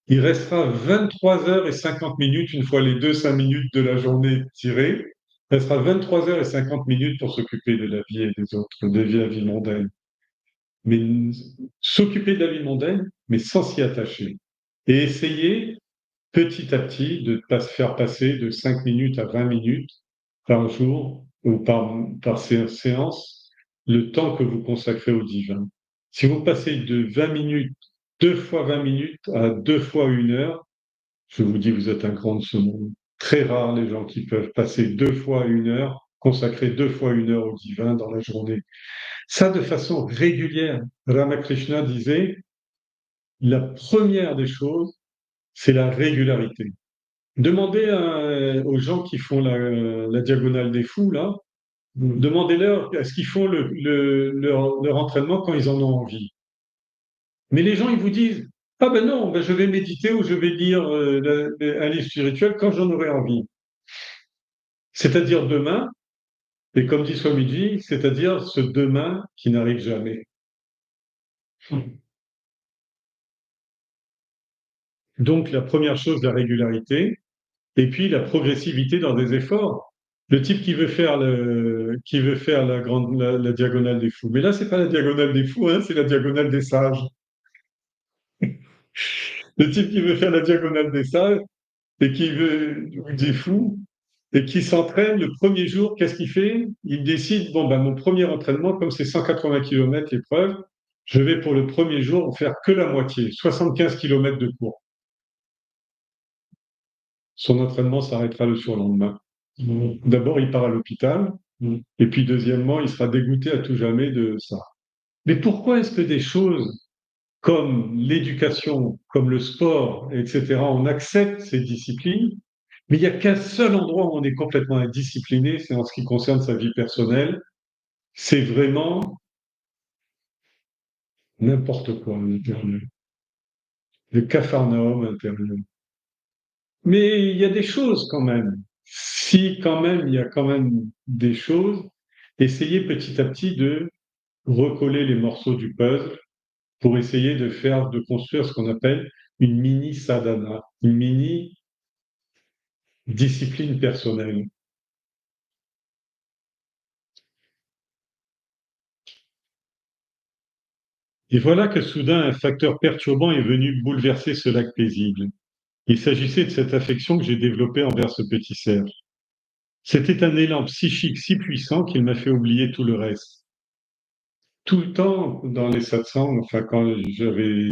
Il restera 23 heures et 50 minutes, une fois les 5 minutes de la journée tirées, il restera 23 heures et 50 minutes pour s'occuper de la vie et des autres, de la vie mondaine. Mais s'occuper de la vie mondaine, mais sans s'y attacher. et essayez petit à petit de faire passer de 5 minutes à 20 minutes par jour ou par séance le temps que vous consacrez au divin. Si vous passez de 20 minutes, 2 fois 20 minutes à 2 fois 1 heure, je vous dis, vous êtes un grand de ce monde. Très rare les gens qui peuvent passer 2 fois 1 heure, consacrer 2 fois 1 heure au divin dans la journée. Ça de façon régulière. Ramakrishna disait, la première des choses, c'est la régularité. Demandez aux gens qui font la diagonale des fous, là, demandez-leur est-ce qu'ils font leur entraînement quand ils en ont envie. Mais les gens, ils vous disent ah ben non, ben je vais méditer ou je vais lire un livre spirituel quand j'en aurai envie. C'est-à-dire demain, et comme dit Swamiji, c'est-à-dire ce demain qui n'arrive jamais. Donc la première chose, la régularité, et puis la progressivité dans des efforts. Le type qui veut faire la diagonale des fous. Mais là, c'est pas la diagonale des fous, hein, c'est la diagonale des sages. Le type qui veut faire la diagonale des sages et qui veut, ou des fous, et qui s'entraîne le premier jour, qu'est-ce qu'il fait? Il décide, bon, ben, mon premier entraînement, comme c'est 180 km l'épreuve, je vais pour le premier jour faire que la moitié, 75 km de cours. Son entraînement s'arrêtera le surlendemain. D'abord, il part à l'hôpital, et puis deuxièmement, il sera dégoûté à tout jamais de ça. Mais pourquoi est-ce que des choses comme l'éducation, comme le sport, etc., on accepte ces disciplines, mais il n'y a qu'un seul endroit où on est complètement indiscipliné, c'est en ce qui concerne sa vie personnelle, c'est vraiment n'importe quoi à l'intérieur, le capharnaüm intérieur. Mais il y a des choses quand même. Si quand même, il y a quand même des choses, essayez petit à petit de recoller les morceaux du puzzle pour essayer de construire ce qu'on appelle une mini sadhana, une mini discipline personnelle. Et voilà que soudain un facteur perturbant est venu bouleverser ce lac paisible. Il s'agissait de cette affection que j'ai développée envers ce petit cerf. C'était un élan psychique si puissant qu'il m'a fait oublier tout le reste. Tout le temps, dans les satsangs, enfin quand j'avais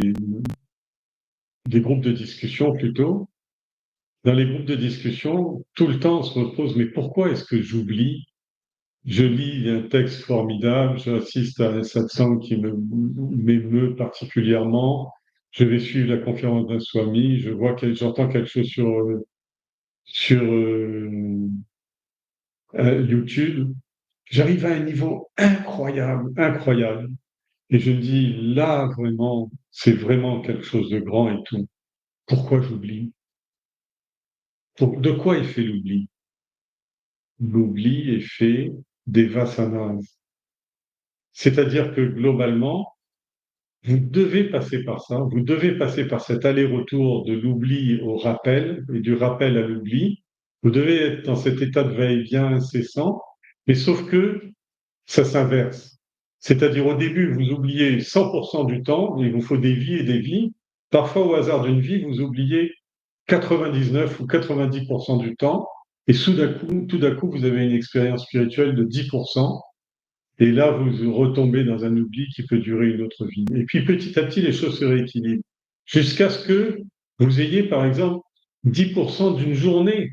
des groupes de discussion plutôt, dans les groupes de discussion, tout le temps on se repose, mais pourquoi est-ce que j'oublie? Je lis un texte formidable, j'assiste à un satsang qui m'émeut particulièrement, je vais suivre la conférence d'un swami, j'entends quelque chose sur YouTube, j'arrive à un niveau incroyable, incroyable. Et je me dis, là, vraiment, c'est vraiment quelque chose de grand et tout. Pourquoi j'oublie? De quoi est fait l'oubli? L'oubli est fait des vasanas. C'est-à-dire que globalement, vous devez passer par ça, vous devez passer par cet aller-retour de l'oubli au rappel et du rappel à l'oubli. Vous devez être dans cet état de va-et-vient incessant, mais sauf que ça s'inverse. C'est-à-dire au début, vous oubliez 100% du temps, il vous faut des vies et des vies. Parfois, au hasard d'une vie, vous oubliez 99 ou 90% du temps, et tout d'un coup, vous avez une expérience spirituelle de 10%, et là, vous retombez dans un oubli qui peut durer une autre vie. Et puis petit à petit, les choses se rééquilibrent, jusqu'à ce que vous ayez, par exemple, 10% d'une journée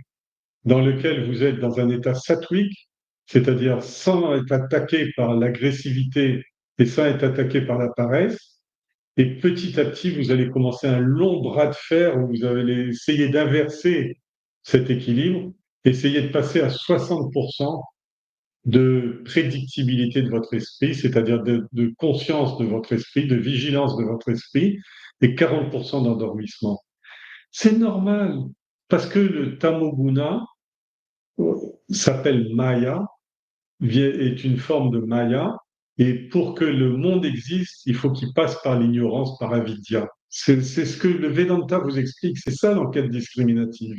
dans laquelle vous êtes dans un état sattvique, c'est-à-dire sans être attaqué par l'agressivité et sans être attaqué par la paresse. Et petit à petit, vous allez commencer un long bras de fer où vous allez essayer d'inverser cet équilibre, essayer de passer à 60% de prédictibilité de votre esprit, c'est-à-dire de conscience de votre esprit, de vigilance de votre esprit, et 40% d'endormissement. C'est normal, parce que le tamoguna s'appelle Maya, est une forme de Maya, et pour que le monde existe, il faut qu'il passe par l'ignorance, par avidya. C'est ce que le Vedanta vous explique, c'est ça l'enquête discriminative.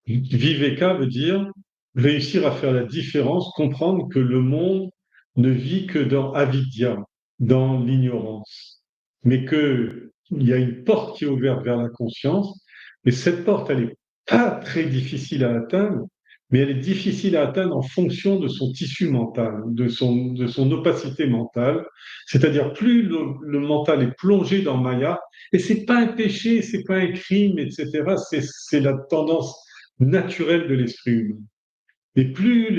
Viveka veut dire réussir à faire la différence, comprendre que le monde ne vit que dans avidya, dans l'ignorance, mais que il y a une porte qui est ouverte vers la conscience, mais cette porte, elle n'est pas très difficile à atteindre, mais elle est difficile à atteindre en fonction de son tissu mental, de son opacité mentale. C'est-à-dire, plus le mental est plongé dans Maya, et c'est pas un péché, c'est pas un crime, etc. C'est la tendance naturelle de l'esprit humain. Et plus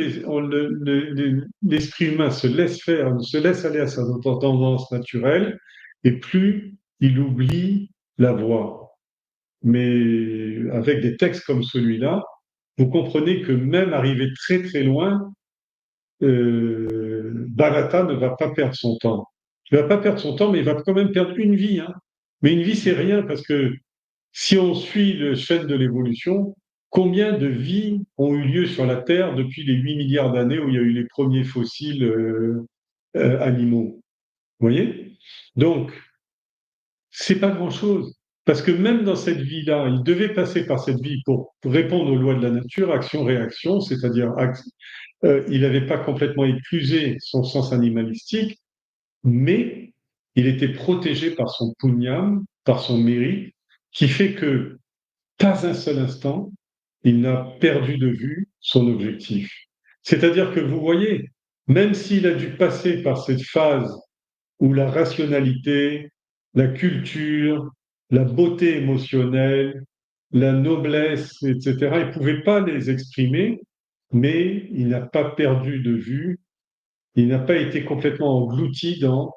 l'esprit humain se laisse faire, se laisse aller à sa tendance naturelle, et plus il oublie la voie. Mais avec des textes comme celui-là, vous comprenez que même arrivé très très loin, Bharata ne va pas perdre son temps. Il ne va pas perdre son temps, mais il va quand même perdre une vie. Hein. Mais une vie, c'est rien, parce que si on suit le chaîne de l'évolution, combien de vies ont eu lieu sur la Terre depuis les 8 milliards d'années où il y a eu les premiers fossiles animaux? Vous voyez? Donc, c'est pas grand-chose. Parce que même dans cette vie-là, il devait passer par cette vie pour répondre aux lois de la nature, action-réaction, c'est-à-dire il n'avait pas complètement éclusé son sens animalistique, mais il était protégé par son punyam, par son mérite, qui fait que pas un seul instant, il n'a perdu de vue son objectif. C'est-à-dire que vous voyez, même s'il a dû passer par cette phase où la rationalité, la culture, la beauté émotionnelle, la noblesse, etc., il ne pouvait pas les exprimer, mais il n'a pas perdu de vue, il n'a pas été complètement englouti dans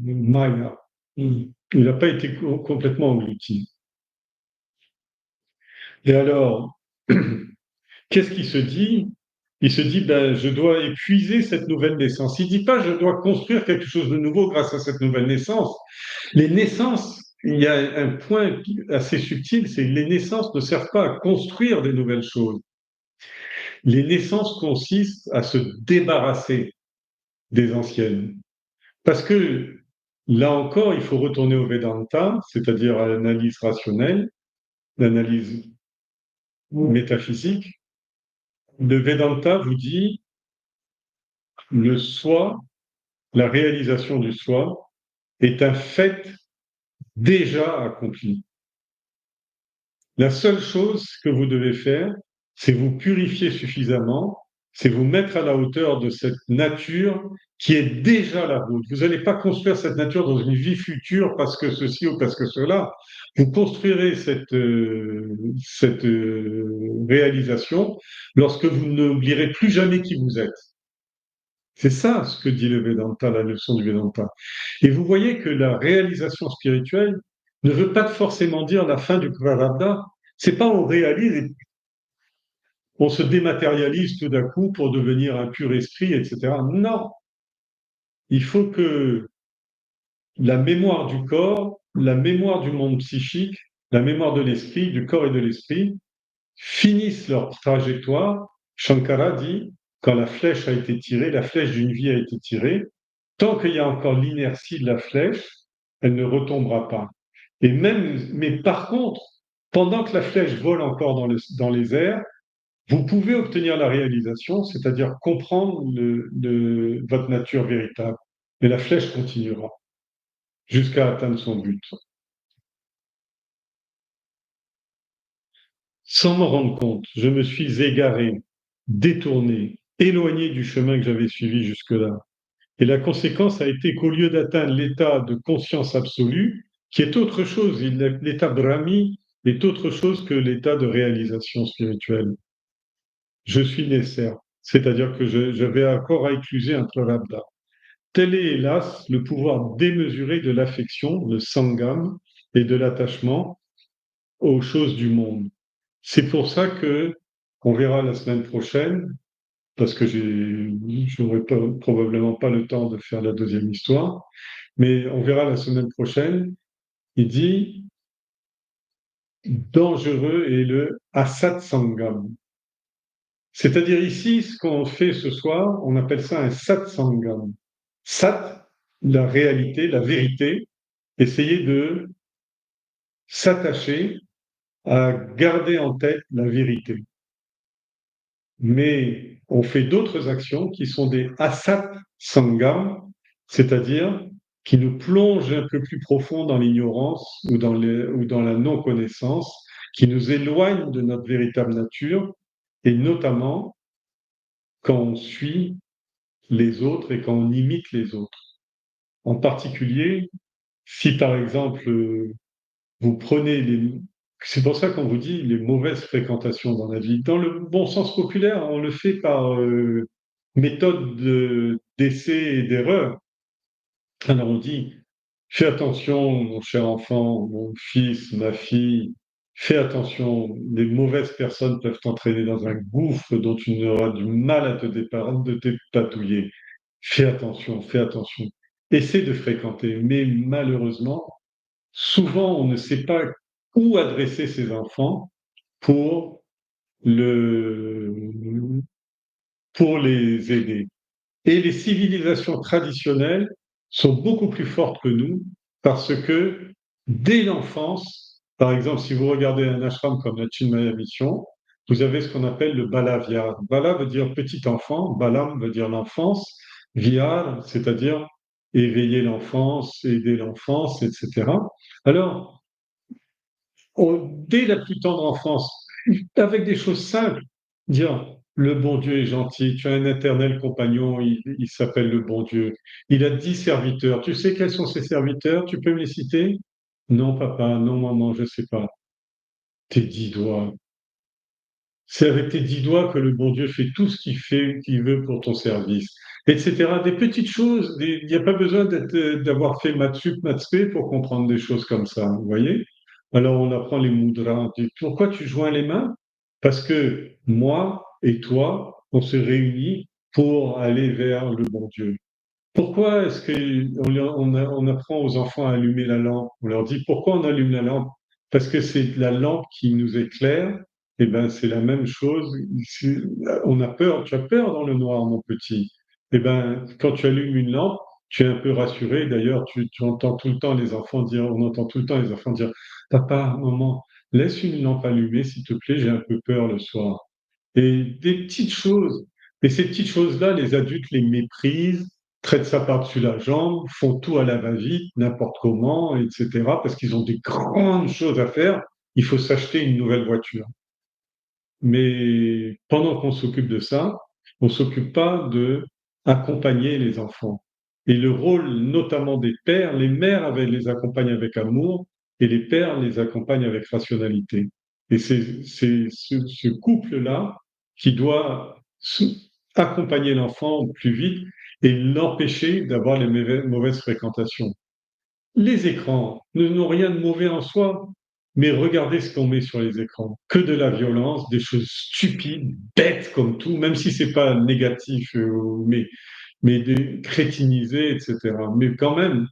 Maya. Il n'a pas été complètement englouti. Et alors, qu'est-ce qu'il se dit? Il se dit, ben, je dois épuiser cette nouvelle naissance. Il ne dit pas, je dois construire quelque chose de nouveau grâce à cette nouvelle naissance. Les naissances, il y a un point assez subtil, c'est que les naissances ne servent pas à construire des nouvelles choses. Les naissances consistent à se débarrasser des anciennes. Parce que, là encore, il faut retourner au Vedanta, c'est-à-dire à l'analyse rationnelle, l'analyse métaphysique. Le Vedanta vous dit le soi, la réalisation du soi, est un fait déjà accompli. La seule chose que vous devez faire, c'est vous purifier suffisamment, c'est vous mettre à la hauteur de cette nature qui est déjà la vôtre. Vous n'allez pas construire cette nature dans une vie future parce que ceci ou parce que cela. Vous construirez cette réalisation lorsque vous n'oublierez plus jamais qui vous êtes. C'est ça ce que dit le Vedanta, la leçon du Vedanta. Et vous voyez que la réalisation spirituelle ne veut pas forcément dire la fin du prarabdha. C'est pas on réalise et on se dématérialise tout d'un coup pour devenir un pur esprit, etc. Non, il faut que la mémoire du corps, la mémoire du monde psychique, la mémoire de l'esprit, du corps et de l'esprit, finissent leur trajectoire. Shankara dit, quand la flèche a été tirée, la flèche d'une vie a été tirée, tant qu'il y a encore l'inertie de la flèche, elle ne retombera pas. Et même, mais par contre, pendant que la flèche vole encore dans les airs, vous pouvez obtenir la réalisation, c'est-à-dire comprendre votre nature véritable. Mais la flèche continuera jusqu'à atteindre son but. Sans m'en rendre compte, je me suis égaré, détourné, éloigné du chemin que j'avais suivi jusque-là. Et la conséquence a été qu'au lieu d'atteindre l'état de conscience absolue, qui est autre chose, l'état brahmi est autre chose que l'état de réalisation spirituelle. Je suis nécessaire, c'est-à-dire que j'avais encore à écluser un prarabdha. Tel est, hélas, le pouvoir démesuré de l'affection, le sangam, et de l'attachement aux choses du monde. C'est pour ça que on verra la semaine prochaine, parce que je n'aurai probablement pas le temps de faire la deuxième histoire, mais on verra la semaine prochaine. Il dit dangereux est le asat sangam. C'est-à-dire ici, ce qu'on fait ce soir, on appelle ça un satsangam. Sat, la réalité, la vérité, essayer de s'attacher à garder en tête la vérité. Mais on fait d'autres actions qui sont des asat sangam, c'est-à-dire qui nous plonge un peu plus profond dans l'ignorance ou dans la non-connaissance, qui nous éloigne de notre véritable nature, et notamment quand on suit les autres et quand on imite les autres. En particulier, si par exemple vous prenez les... C'est pour ça qu'on vous dit les mauvaises fréquentations dans la vie. Dans le bon sens populaire, on le fait par méthode d'essai et d'erreur. Alors on dit, fais attention, mon cher enfant, mon fils, ma fille, fais attention, les mauvaises personnes peuvent t'entraîner dans un gouffre dont tu n'auras du mal à de te dépatouiller. Fais attention, fais attention. Essaie de fréquenter, mais malheureusement, souvent on ne sait pas où adresser ses enfants pour le, pour les aider. Et les civilisations traditionnelles sont beaucoup plus fortes que nous parce que dès l'enfance, par exemple, si vous regardez un ashram comme la Chinmaya Mission, vous avez ce qu'on appelle le Bala Vihar. Bala veut dire petit enfant, Balam veut dire l'enfance, Vihar, c'est-à-dire éveiller l'enfance, aider l'enfance, etc. Alors, dès la plus tendre enfance, avec des choses simples, dire le bon Dieu est gentil, tu as un éternel compagnon, il s'appelle le bon Dieu. Il a 10 serviteurs. Tu sais quels sont ses serviteurs? Tu peux me les citer? Non, papa, non, maman, je ne sais pas. Tes 10 doigts. C'est avec tes 10 doigts que le bon Dieu fait tout ce qu'il veut pour ton service, etc. Des petites choses, il n'y a pas besoin d'avoir fait maths sup, maths spé pour comprendre des choses comme ça, vous voyez? Alors on apprend les mudras. Pourquoi tu joins les mains? Parce que moi et toi, on se réunit pour aller vers le bon Dieu. Pourquoi est-ce on apprend aux enfants à allumer la lampe? On leur dit pourquoi on allume la lampe? Parce que c'est la lampe qui nous éclaire. Eh ben, c'est la même chose. On a peur. Tu as peur dans le noir, mon petit. Eh ben, quand tu allumes une lampe, tu es un peu rassuré. D'ailleurs, tu entends tout le temps les enfants dire, on entend tout le temps les enfants dire, papa, maman, laisse une lampe allumée, s'il te plaît, j'ai un peu peur le soir. Et des petites choses. Et ces petites choses-là, les adultes les méprisent, traitent ça par-dessus la jambe, font tout à la va-vite, n'importe comment, etc. Parce qu'ils ont des grandes choses à faire. Il faut s'acheter une nouvelle voiture. Mais pendant qu'on s'occupe de ça, on ne s'occupe pas de accompagner les enfants. Et le rôle notamment des pères, les mères les accompagnent avec amour et les pères les accompagnent avec rationalité. Et c'est ce couple-là qui doit accompagner l'enfant plus vite et l'empêcher d'avoir les mauvaises fréquentations. Les écrans n'ont rien de mauvais en soi, mais regardez ce qu'on met sur les écrans. Que de la violence, des choses stupides, bêtes comme tout, même si c'est pas négatif, mais des crétinisés, etc. Mais quand même,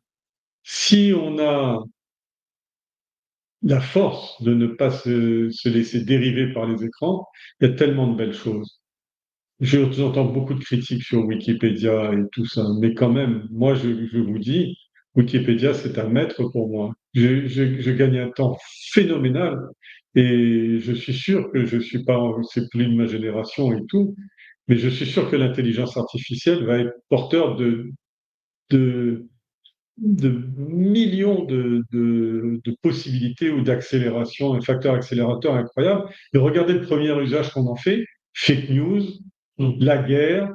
si on a la force de ne pas se laisser dériver par les écrans, il y a tellement de belles choses. J'entends beaucoup de critiques sur Wikipédia et tout ça, mais quand même, moi, je vous dis, Wikipédia, c'est un maître pour moi. Je gagne un temps phénoménal et je suis sûr que je suis pas, c'est plus de ma génération et tout, mais je suis sûr que l'intelligence artificielle va être porteur de, de millions de possibilités ou d'accélération, un facteur accélérateur incroyable. Et regardez le premier usage qu'on en fait, fake news, la guerre,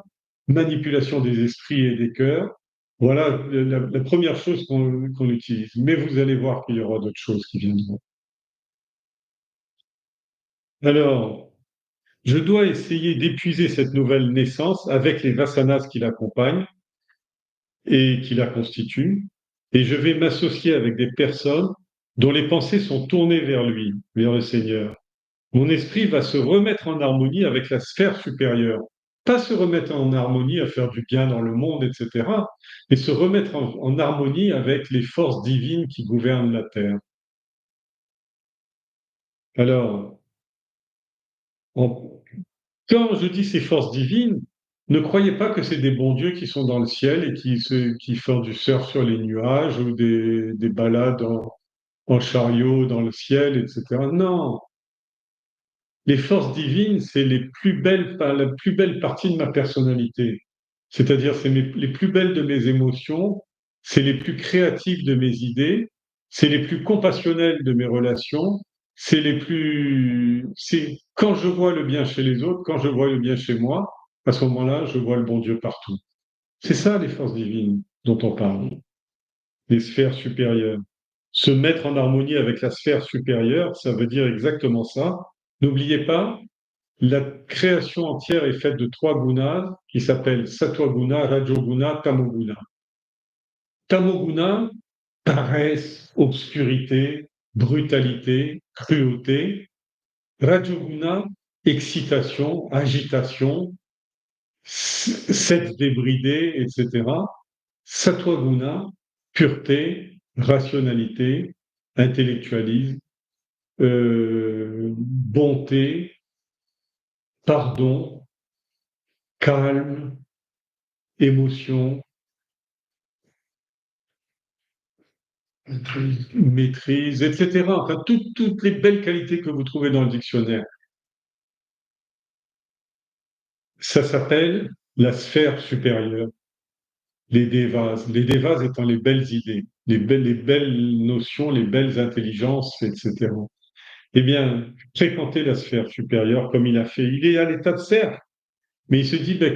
manipulation des esprits et des cœurs. Voilà la première chose qu'on utilise. Mais vous allez voir qu'il y aura d'autres choses qui viendront. Alors, je dois essayer d'épuiser cette nouvelle naissance avec les vasanas qui l'accompagnent et qui la constituent. Et je vais m'associer avec des personnes dont les pensées sont tournées vers lui, vers le Seigneur. Mon esprit va se remettre en harmonie avec la sphère supérieure. Pas se remettre en harmonie à faire du bien dans le monde, etc., mais se remettre en harmonie avec les forces divines qui gouvernent la Terre. Alors, en- quand je dis ces forces divines, ne croyez pas que c'est des bons dieux qui sont dans le ciel et qui font du surf sur les nuages ou des balades en chariot dans le ciel, etc. Non, les forces divines, c'est la plus belle partie de ma personnalité. C'est-à-dire, les plus belles de mes émotions, c'est les plus créatifs de mes idées, c'est les plus compassionnels de mes relations, c'est quand je vois le bien chez les autres, quand je vois le bien chez moi, à ce moment-là, je vois le bon Dieu partout. C'est ça les forces divines dont on parle, les sphères supérieures. Se mettre en harmonie avec la sphère supérieure, ça veut dire exactement ça. N'oubliez pas, la création entière est faite de trois gunas qui s'appellent Sattva-guna, Rajoguna, Tamoguna. Tamoguna, paresse, obscurité, brutalité, cruauté. Rajoguna, excitation, agitation, sexe débridé, etc. Sattva-guna, pureté, rationalité, intellectualisme, bonté, pardon, calme, émotion, maîtrise, etc. Enfin, toutes les belles qualités que vous trouvez dans le dictionnaire. Ça s'appelle la sphère supérieure, les devas. Les devas étant les belles idées, les belles notions, les belles intelligences, etc. Eh bien, fréquenter la sphère supérieure comme il a fait. Il est à l'état de cercle, mais il se dit, ben,